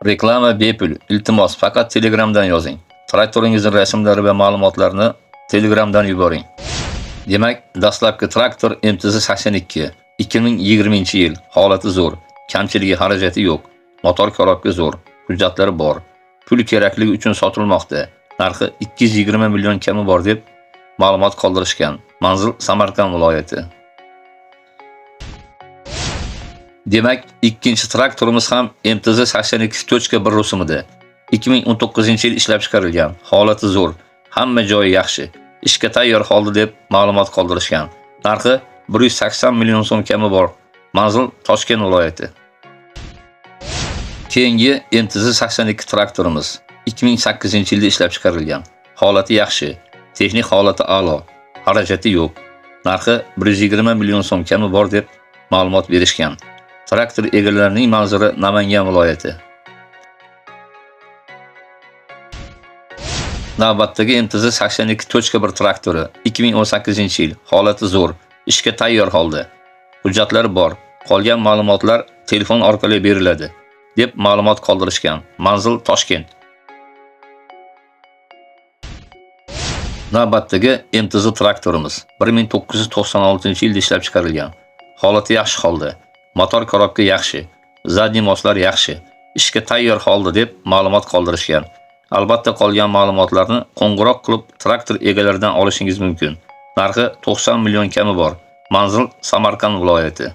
Reklama bepul. Iltimos, faqat Telegramdan yozing. Traktoringizning rasmlari va ma'lumotlarini Telegramdan yuboring. Demak, dastlabki traktor MTZ82 2020-yil. Holati zo'r. Kamchiligi, xarajati yo'q. Motor korobka zo'r. Hujjatlari bor. Pul kerakligi uchun sotilmoqda. Narxi 220 million kami bor deb ma'lumot qoldirishgan. Manzil Samarqand viloyati. Demak, ikkinchi traktorimiz ham MTZ82.1 rusumida 2019-yil ishlab chiqarilgan. Holati zo'r, hamma joyi yaxshi. Ishga tayyor holda deb ma'lumot qoldirishgan. Narxi 180 million so'm kami bor. Manzil Toshkent viloyati. Keyingi MTZ82 traktorimiz 2008-yilda ishlab chiqarilgan. Holati yaxshi, texnik holati a'lo, xarajati yo'q. Narxi 120 million so'm kami bor deb ma'lumot berishgan. Traktor egalarining manzili Namangan viloyati. Navbatdagi MTZ82.1 traktori 2018-yil. Holati zo'r, ishga tayyor holda. Hujjatlari bor. Qolgan ma'lumotlar telefon orqali beriladi deb ma'lumot qoldirishgan. Manzil Toshkent. Navbatdagi MTZ traktorimiz 1996-yilda ishlab chiqarilgan. Holati yaxshi holda. Motor korobka yaxshi, zadniy moslar yaxshi, ishga tayyor holda deb ma'lumot qoldirishgan. Albatta qolgan ma'lumotlarni qo'ng'iroq qilib traktor egalaridan olishingiz mumkin. Narxi 90 million kami bor. Manzil Samarqand viloyati.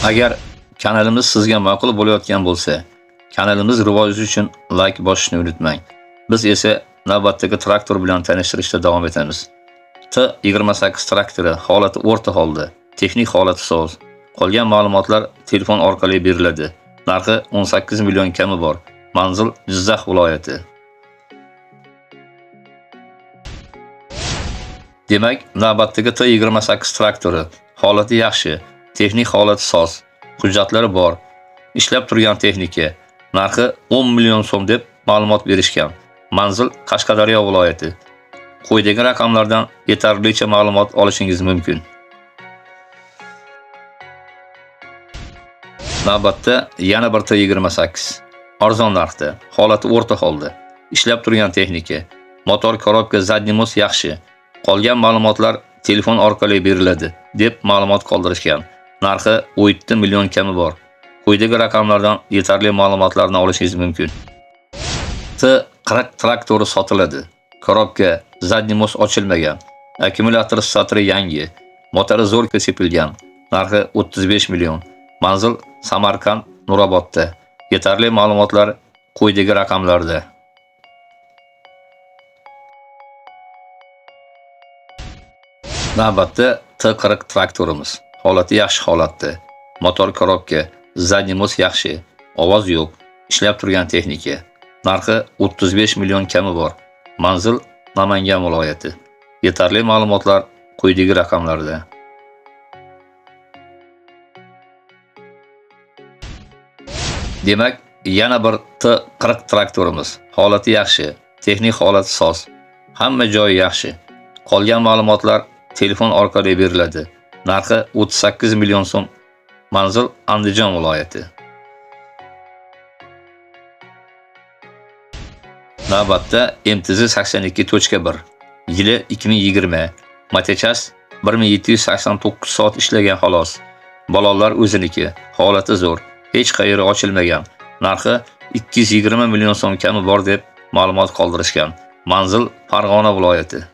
Agar kanalimiz sizga ma'qul bo'layotgan bo'lsa, kanalimiz rivoji uchun like bosishni unutmang. Biz esa navbatdagi traktor bilan tanishtirishda davom etamiz. T28 traktori holati o'rta holda, texnik holati soz. Qolgan ma'lumotlar telefon orqali beriladi. Narxi 18 million kami bor. Manzil Jizzax viloyati. Demak, navbatdagi T28 traktori holati yaxshi, texnik holati soz. Hujjatlari bor. Ishlab turgan texnika. Narxi 10 million so'm deb ma'lumot berishgan. Manzil Qashqadaryo viloyati. Quyidagi raqamlardan yetarlicha ma'lumot olishingiz mumkin. Navbatda yana bir T28. Arzon narxda, holati o'rta holda. Ishlab turgan texnika. Motor korobka zadniy mos yaxshi. Qolgan ma'lumotlar telefon orqali beriladi deb ma'lumot qoldirishgan. Narxi 17 million kami bor. Quyidagi raqamlardan yetarli ma'lumotlarni olishingiz mumkin. T40 traktori sotiladi. Korobka zadniy mos ochilmagan. Akkumulyator satri yangi. Motori zo'r sepilgan. Narxi 35 million. Manzil Samarqand, Nurobodda. Yetarli ma'lumotlar quyidagi raqamlarda. Navbatda T40 traktorimiz. Holati yaxshi holatda. Motor korobka, zadniy mos yaxshi. Ovoz yo'q. Ishlab turgan texnika. Narxi 35 million kami bor. Manzil Namangan viloyati. Yetarli ma'lumotlar quyidagi raqamlarda. Demak, yana bir T40 traktorimiz. Holati yaxshi, texnik holati soz. Hamma joyi yaxshi. Qolgan ma'lumotlar telefon orqali beriladi. Narxi 38 million so'm. Manzil Andijon viloyati. Navbatda MTZ82.1. Yili 2020. Matechas 1789 soat ishlagan xolos. Balolar o'ziniki. Holati zo'r. Hech qayeri ochilmagan. Narxi 220 million so'm kami bor deb ma'lumot qoldirishgan. Manzil Farg'ona viloyati.